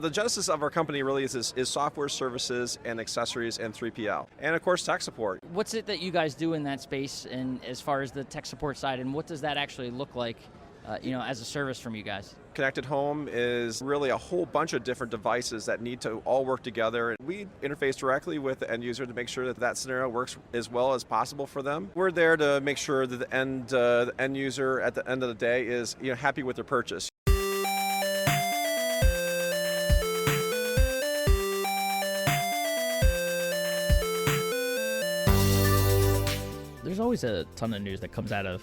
The genesis of our company really is software services and accessories and 3PL. And of course, tech support. What's it that you guys do in that space, and as far as the tech support side, and what does that actually look like, as a service from you guys? Connected home is really a whole bunch of different devices that need to all work together. We interface directly with the end user to make sure that that scenario works as well as possible for them. We're there to make sure that the end user at the end of the day is happy with their purchase. There's always a ton of news that comes out of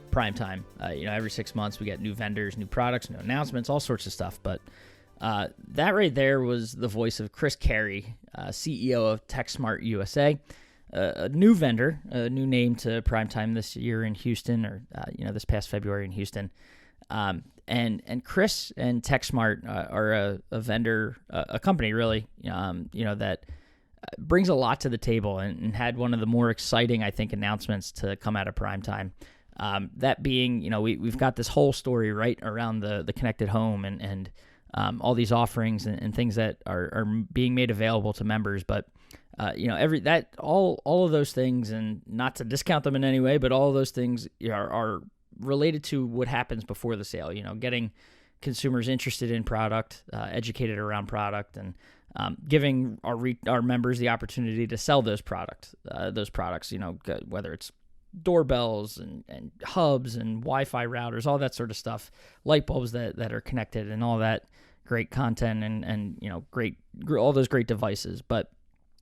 prime time. Every 6 months we get new vendors, new products, new announcements, all sorts of stuff. But that right there was the voice of Carey, CEO of TechSmart USA, a new vendor, a new name to prime time this year in Houston, or this past February in Houston. And Chris and TechSmart are a vendor, a company really, that brings a lot to the table and had one of the more exciting, I think, announcements to come out of prime time. That being, we've got this whole story right around the connected home and all these offerings and things that are being made available to members. But all of those things, and not to discount them in any way, but all of those things are related to what happens before the sale. Getting consumers interested in product, educated around product, and giving our members the opportunity to sell those products. Whether it's doorbells and hubs and Wi-Fi routers, all that sort of stuff, light bulbs that are connected, and all that great content and all those great devices. But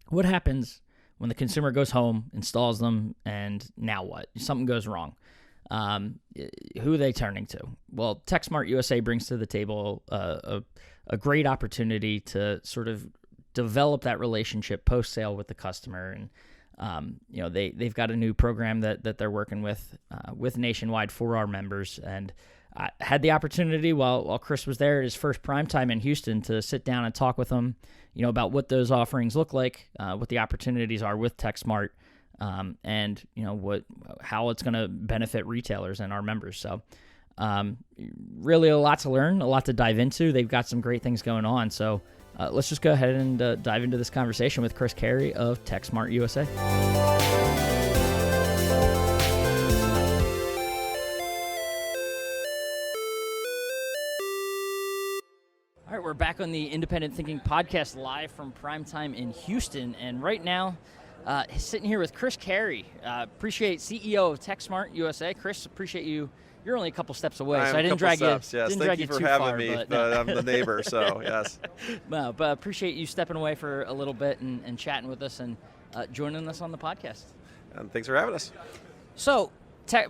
what happens when the consumer goes home, installs them, and now what? Something goes wrong. Who are they turning to? Well, TechSmart USA brings to the table a great opportunity to sort of develop that relationship post-sale with the customer. And they've got a new program that they're working with Nationwide for our members. And I had the opportunity while Chris was there at his first prime time in Houston to sit down and talk with him, about what those offerings look like, what the opportunities are with TechSmart, and how it's going to benefit retailers and our members. So really a lot to learn, a lot to dive into. They've got some great things going on. So let's just go ahead and dive into this conversation with Chris Carey of TechSmart USA. All right, we're back on the Independent Thinking Podcast live from Primetime in Houston. And right now, sitting here with Chris Carey, CEO of TechSmart USA. Chris, appreciate you. You're only a couple steps away, so I didn't drag you. Yes. Didn't Thank drag you you for too having far, me. but I'm the neighbor, so yes. No, but appreciate you stepping away for a little bit and chatting with us and joining us on the podcast. And thanks for having us. So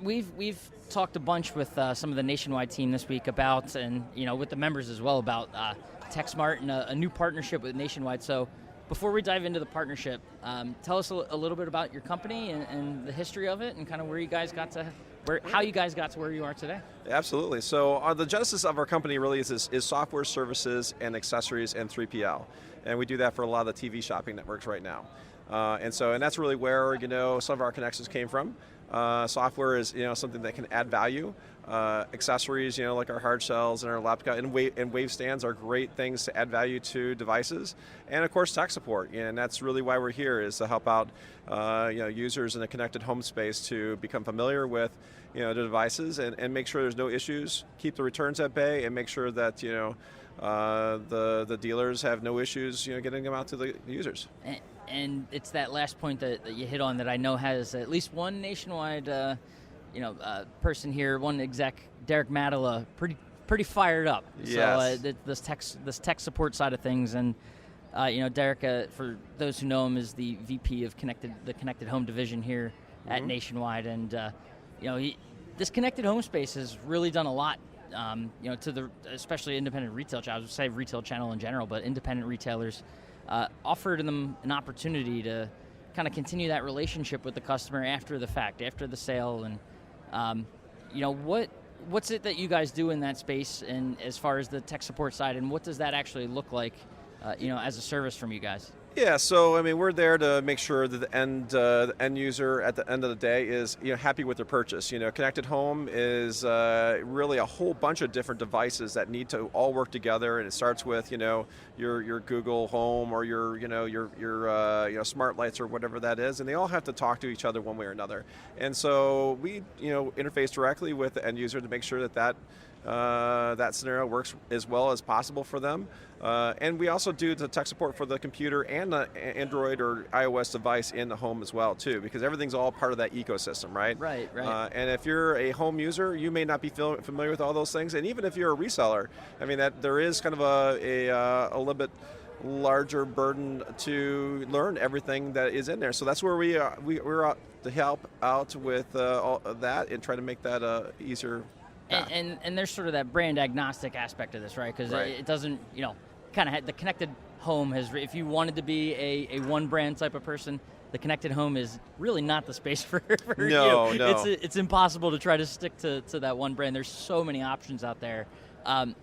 we've talked a bunch with some of the Nationwide team this week about, and with the members as well, about TechSmart and a new partnership with Nationwide. So before we dive into the partnership, tell us a little bit about your company and the history of it, and kind of where you guys got to, how you guys got to where you are today. Absolutely. So the genesis of our company really is software services and accessories and 3PL, and we do that for a lot of the TV shopping networks right now. And that's really where some of our connections came from. Software is something that can add value. Accessories, like our hard shells and our laptop and wave stands are great things to add value to devices. And of course, tech support. And that's really why we're here, is to help out users in the connected home space to become familiar with the devices and make sure there's no issues, keep the returns at bay, and make sure that the dealers have no issues getting them out to the users. And it's that last point that you hit on that I know has at least one Nationwide person here, one exec, Derek Matala, pretty fired up. Yes. So this tech support side of things, and Derek, for those who know him, is the VP of the Connected Home division here at Nationwide, and this connected home space has really done a lot, to the especially independent retail channels. I would say retail channel in general, but independent retailers offered them an opportunity to kind of continue that relationship with the customer after the fact, after the sale, and what's it that you guys do in that space, and as far as the tech support side, and what does that actually look like, as a service from you guys? Yeah, so I mean, we're there to make sure that the end user at the end of the day is happy with their purchase. Connected home is really a whole bunch of different devices that need to all work together, and it starts with your Google Home or your smart lights or whatever that is, and they all have to talk to each other one way or another. And so we interface directly with the end user to make sure that scenario works as well as possible for them. And we also do the tech support for the computer and the Android or iOS device in the home as well, too, because everything's all part of that ecosystem, right? Right. And if you're a home user, you may not be familiar with all those things. And even if you're a reseller, I mean, that there is kind of a little bit larger burden to learn everything that is in there. So that's where we're out to help out with all of that and try to make that easier. And there's sort of that brand agnostic aspect of this, right? Because it doesn't, kind of the connected home has, if you wanted to be a one brand type of person, the connected home is really not the space for you. No. It's impossible to try to stick to that one brand. There's so many options out there.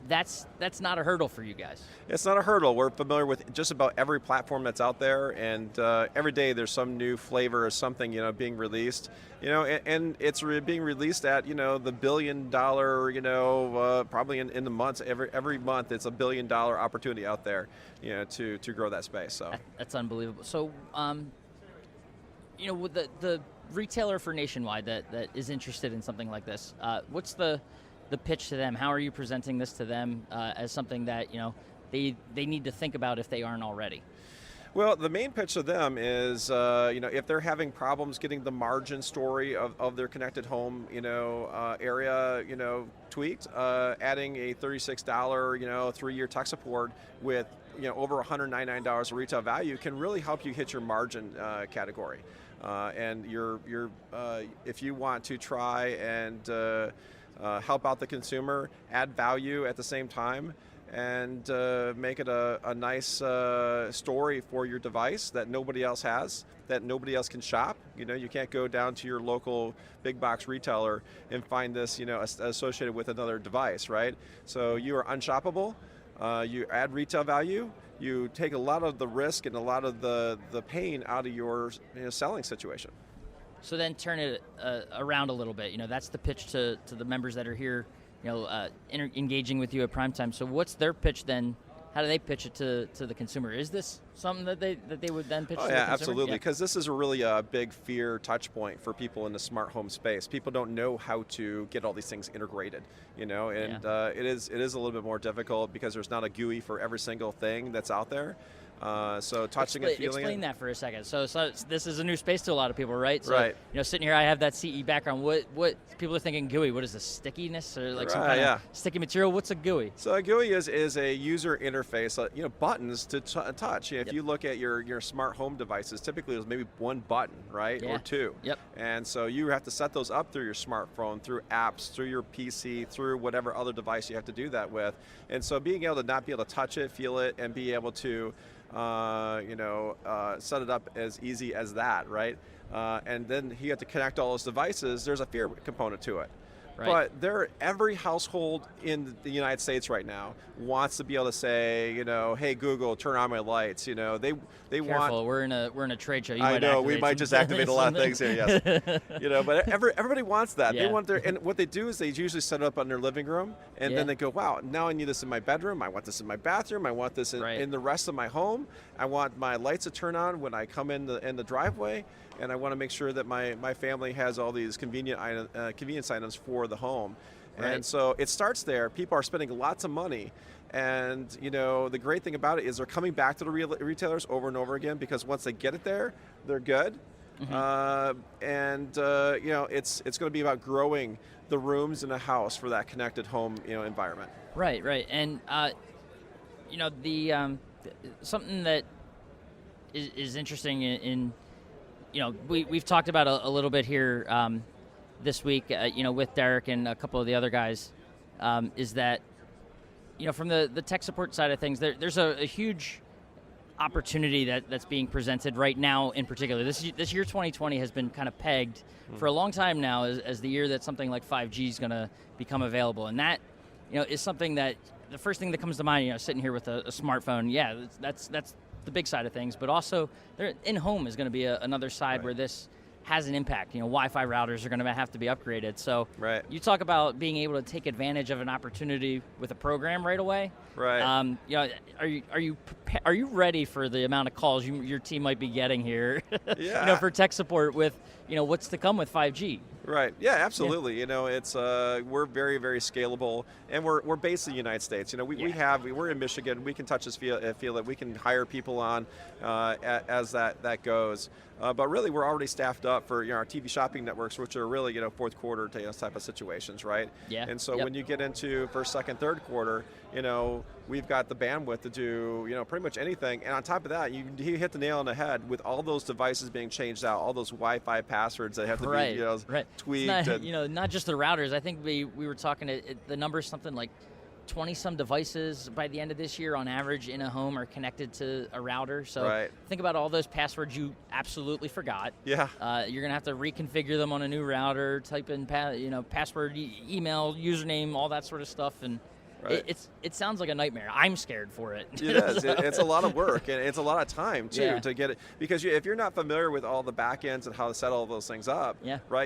That's not a hurdle for you guys. It's not a hurdle. We're familiar with just about every platform that's out there, and every day there's some new flavor or something being released. And it's being released at the $1 billion probably in the months every month it's $1 billion opportunity out there to grow that space. So that's unbelievable. So with the retailer for Nationwide that is interested in something like this, what's the pitch to them? How are you presenting this to them as something that they need to think about if they aren't already? Well, the main pitch to them is, if they're having problems getting the margin story of their connected home, area, tweaked, adding a $36, 3-year tech support with, over $199 of retail value can really help you hit your margin category. And if you want to try and help out the consumer, add value at the same time, and make it a nice story for your device that nobody else has, that nobody else can shop. You can't go down to your local big box retailer and find this, associated with another device, right? So you are unshoppable. You add retail value. You take a lot of the risk and a lot of the pain out of your selling situation. So then turn it around a little bit. That's the pitch to the members that are here, engaging with you at primetime. So what's their pitch then? How do they pitch it to the consumer? Is this something that they would then pitch to the consumer? Absolutely, because this is really a big fear touch point for people in the smart home space. People don't know how to get all these things integrated, and it is a little bit more difficult because there's not a GUI for every single thing that's out there. So touching and feeling Explain it. that for a second. So this is a new space to a lot of people, right? So, right. Sitting here, I have that CE background. What people are thinking GUI? What is this, stickiness or like some kind of sticky material? What's a GUI? So a GUI is a user interface, buttons to touch. If you look at your smart home devices, typically there's maybe one button, right, or two. Yep. And so you have to set those up through your smartphone, through apps, through your PC, through whatever other device you have to do that with. And so being able to not be able to touch it, feel it, and be able to set it up as easy as that, right? And then you have to connect all those devices. There's a fear component to it. Right. But every household in the United States right now wants to be able to say, hey Google, turn on my lights. They Careful, want. we're in a trade show. I know we might just activate a lot of things here. Yes. But everybody wants that. Yeah. They want and what they do is they usually set it up in their living room, and then they go, wow, now I need this in my bedroom. I want this in my bathroom. I want this in the rest of my home. I want my lights to turn on when I come in the driveway. And I want to make sure that my family has all these convenience items for the home. Right. And so it starts there. People are spending lots of money. And, the great thing about it is they're coming back to the retailers over and over again because once they get it there, they're good. Mm-hmm. It's going to be about growing the rooms in a house for that connected home, environment. Right. And, something that is interesting in we've talked about a little bit here this week, with Derek and a couple of the other guys, is that, from the tech support side of things, there's a huge opportunity that's being presented right now in particular. This year 2020 has been kind of pegged for a long time now as the year that something like 5G is going to become available. And that, is something that the first thing that comes to mind, sitting here with a smartphone, that's the big side of things, but also in-home is going to be another side where this has an impact. Wi-Fi routers are going to have to be upgraded. So you talk about being able to take advantage of an opportunity with a program right away. Right. Are you ready for the amount of calls your team might be getting here? Yeah. For tech support with what's to come with 5G. Right. Yeah, absolutely. Yeah. It's we're very, very scalable, and we're based in the United States. We're in Michigan. We can touch this field that we can hire people on as that goes. But really, we're already staffed up for our TV shopping networks, which are really fourth quarter type of situations, right? Yeah. And so when you get into first, second, third quarter, we've got the bandwidth to do pretty much anything. And on top of that, you hit the nail on the head with all those devices being changed out, all those Wi-Fi passwords that have to be tweaked. It's not just the routers. I think we were talking the number is something like 20-some devices by the end of this year on average in a home are connected to a router. So think about all those passwords you absolutely forgot. Yeah. You're going to have to reconfigure them on a new router, type in password, email, username, all that sort of stuff. And it sounds like a nightmare. I'm scared for it. It is. It's a lot of work, and it's a lot of time, too, to get it. Because if you're not familiar with all the back ends and how to set all those things up,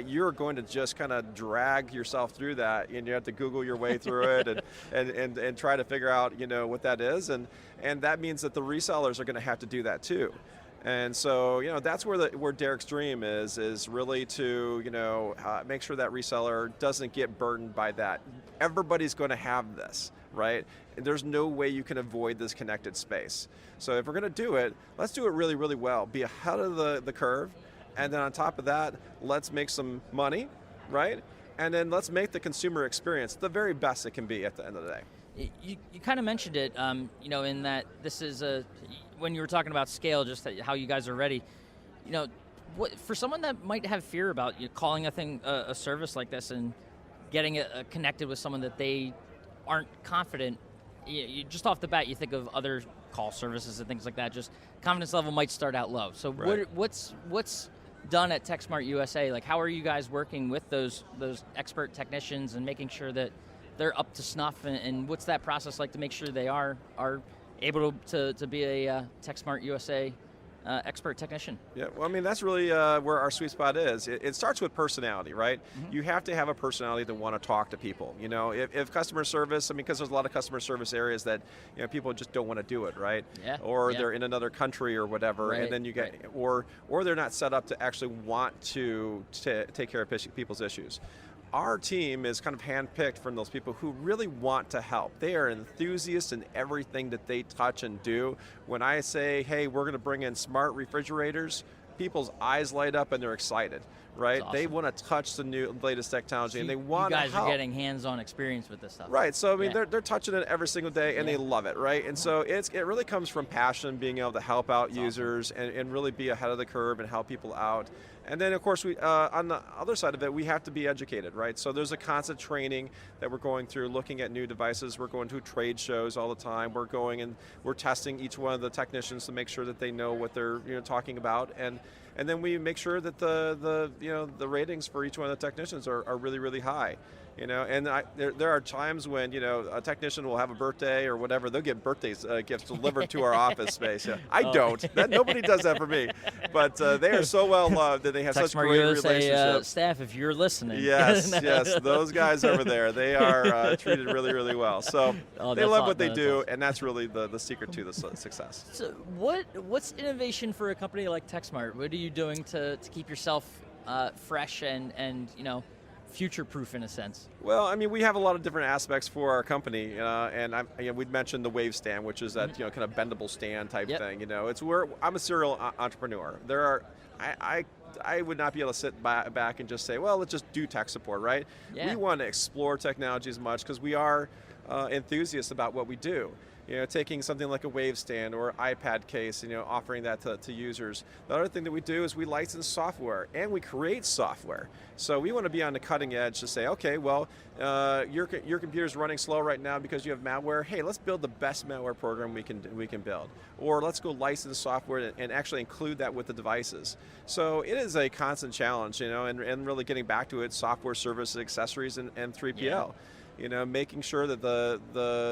you're going to just kind of drag yourself through that, and you have to Google your way through it and try to figure out, what that is. And that means that the resellers are going to have to do that, too. And so, that's where Derek's dream is really to, make sure that reseller doesn't get burdened by that. Everybody's going to have this, right? There's no way you can avoid this connected space. So if we're going to do it, let's do it really, really well. Be ahead of the curve. And then on top of that, let's make some money, right? And then let's make the consumer experience the very best it can be at the end of the day. You kind of mentioned it, in that this is when you were talking about scale, just how you guys are ready. For someone that might have fear about calling a service like this and getting connected with someone that they aren't confident, you just off the bat you think of other call services and things like that. Just confidence level might start out low. So what's done at TechSmart USA? Like, how are you guys working with those expert technicians and making sure that they're up to snuff, and what's that process like to make sure they are able to be a TechSmart USA expert technician? Yeah, well, that's really where our sweet spot is. It starts with personality, right? Mm-hmm. You have to have a personality to want to talk to people. If customer service, because there's a lot of customer service areas that people just don't want to do it, right? Yeah. Or they're in another country or whatever, and then you get, or they're not set up to actually want to take care of people's issues. Our team is kind of handpicked from those people who really want to help. They are enthusiasts in everything that they touch and do. When I say, hey, we're going to bring in smart refrigerators, people's eyes light up and they're excited, right? Awesome. They want to touch the latest technology, and they want to help. You guys are getting hands-on experience with this stuff. Right, so they're touching it every single day, and they love it, right? And so it really comes from passion, being able to help out users and really be ahead of the curve and help people out. And then, of course, we on the other side of it, we have to be educated, right? So there's a constant training that we're going through, looking at new devices. We're going to trade shows all the time. We're going and we're testing each one of the technicians to make sure that they know what they're talking about, and then we make sure that the ratings for each one of the technicians are really, really high. And there are times when a technician will have a birthday or whatever. They'll get birthday gifts delivered to our office space. Yeah. I don't. Nobody does that for me. But they are so well loved, and they have such great relationships. Staff, if you're listening. Yes, those guys over there, they are treated really, really well. So they love what they do, awesome. And that's really the secret to the success. So what's innovation for a company like TechSmart? What are you doing to keep yourself fresh and future-proof in a sense? Well, we have a lot of different aspects for our company, and we'd mentioned the Wave stand, which is that kind of bendable stand type thing. It's where I'm a serial entrepreneur. I would not be able to sit back and just say, well, let's just do tech support, right? Yeah. We want to explore technology as much because we are enthusiasts about what we do. Taking something like a Wave stand or iPad case, offering that to users. The other thing that we do is we license software and we create software. So we want to be on the cutting edge to say, okay, well, your computer's running slow right now because you have malware. Hey, let's build the best malware program we can build. Or let's go license software and actually include that with the devices. So it is a constant challenge, and really getting back to it, software, services, accessories, and 3PL. making sure that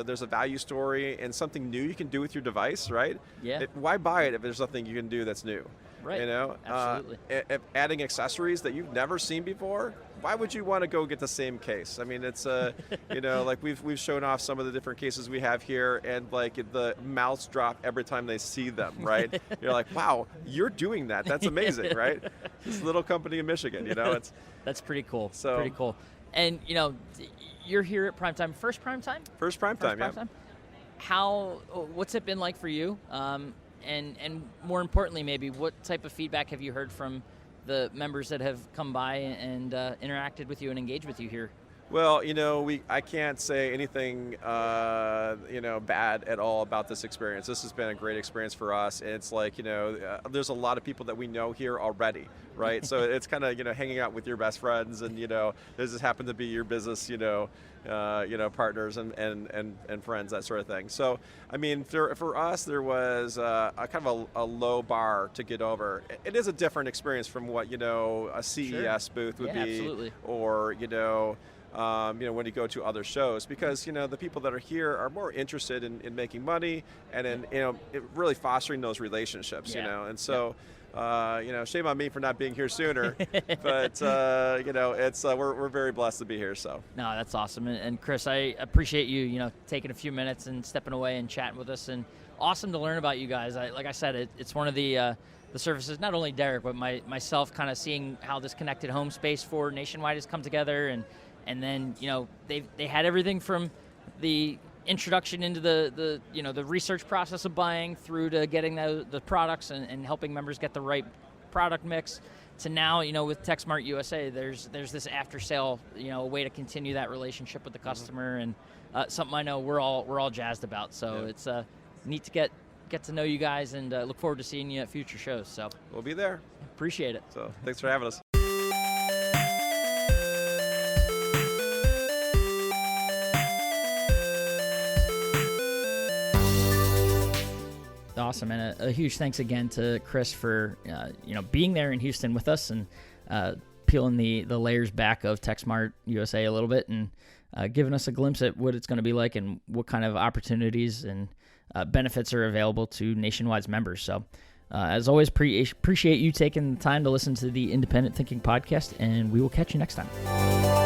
there's a value story and something new you can do with your device, right? Yeah. Why buy it if there's something you can do that's new? Right. Absolutely. Adding accessories that you've never seen before, why would you want to go get the same case? I mean, it's like we've shown off some of the different cases we have here, and like the mouths drop every time they see them, right? You're like, wow, you're doing that. That's amazing, right? This little company in Michigan, it's that's pretty cool. So pretty cool. And you're here at Primetime. First Primetime? First Primetime, yeah. What's it been like for you? And more importantly, maybe what type of feedback have you heard from the members that have come by and interacted with you and engaged with you here? Well, I can't say anything, bad at all about this experience. This has been a great experience for us. It's like, there's a lot of people that we know here already, right? So it's kind of, hanging out with your best friends, and this just happened to be your business, partners and friends, that sort of thing. So, I mean, for us, there was a kind of a low bar to get over. It is a different experience from what a CES booth would be, absolutely. or when you go to other shows, because the people that are here are more interested in making money and in really fostering those relationships, and so. Shame on me for not being here sooner, but it's we're very blessed to be here. So no, that's awesome, and Chris, I appreciate you taking a few minutes and stepping away and chatting with us, and awesome to learn about you guys. Like I said, it's one of the services, not only Derek but myself, kind of seeing how this connected home space for Nationwide has come together, and then they had everything from the introduction into the research process of buying through to getting the products and helping members get the right product mix, to now with TechSmart USA there's this after sale way to continue that relationship with the customer, and something I know we're all jazzed about. So it's neat to get to know you guys, and look forward to seeing you at future shows. So we'll be there. Appreciate it. So thanks for having us. Awesome, and a huge thanks again to Chris for being there in Houston with us, and peeling the layers back of TechSmart USA a little bit, and giving us a glimpse at what it's going to be like and what kind of opportunities and benefits are available to Nationwide's members. So as always, appreciate you taking the time to listen to the Independent Thinking Podcast, and we will catch you next time.